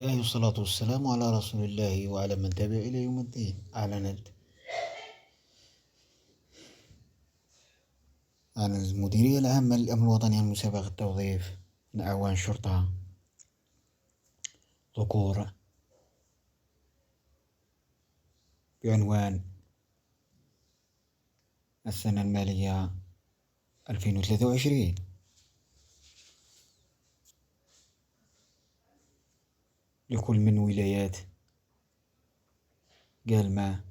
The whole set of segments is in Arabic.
الله الصلاة والسلام على رسول الله وعلى من تبع إلى يوم الدين. أعلنت عن المديرية العامة للأمن الوطني عن مسابقة توظيف من أعوان شرطة ذكور بعنوان السنة المالية 2023 لكل من ولايات قالمة،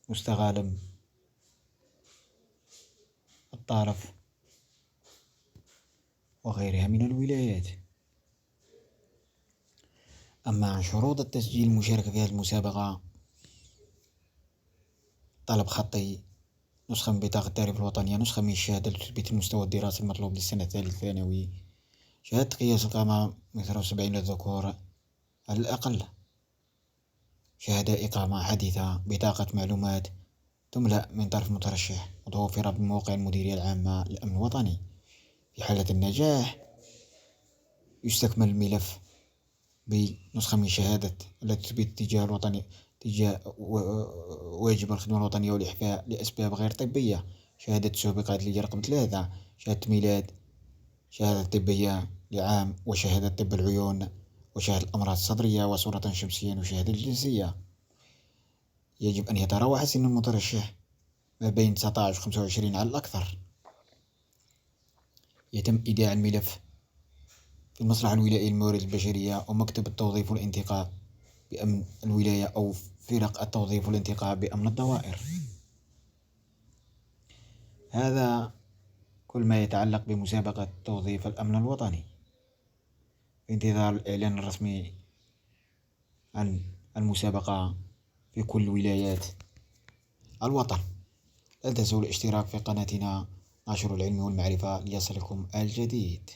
مستغالم، الطارف وغيرها من الولايات. أما عن شروط التسجيل المشاركة في هذه المسابقة: طلب خطي، نسخة من بطاقة التعريف الوطنية، نسخة من الشهادة لتثبيت المستوى الدراسي المطلوب للسنة الثالثة ثانوي، شهادة قياس القامة 1 للذكور على الأقل، شهادة إقامة حديثة، بطاقة معلومات تملأ من طرف مترشح متوفرة بموقع المديرية العامة للأمن الوطني. في حالة النجاح يستكمل الملف بنسخة من شهادة التي تثبت تجاه واجب الخدمة الوطنية والإحفاء لأسباب غير طبية، شهادة سابقات اللي هي رقم 3، شهادة ميلاد، شهادة طبية لعام، وشهادة طب العيون، وشهادة الأمراض الصدرية، وصورة شمسية، وشهادة الجنسية. يجب أن يتراوح سن المترشح ما بين 19 و 25 على الأكثر. يتم إيداع الملف في المصلحة الولائية للموارد البشرية أو مكتب التوظيف والانتقاء بأمن الولاية أو فرق التوظيف والانتقاء بأمن الضوائر. هذا كل ما يتعلق بمسابقة توظيف الأمن الوطني، في انتظار الإعلان الرسمي عن المسابقة في كل ولايات الوطن. لا تنسوا الاشتراك في قناتنا ناشر العلم والمعرفة ليصلكم الجديد.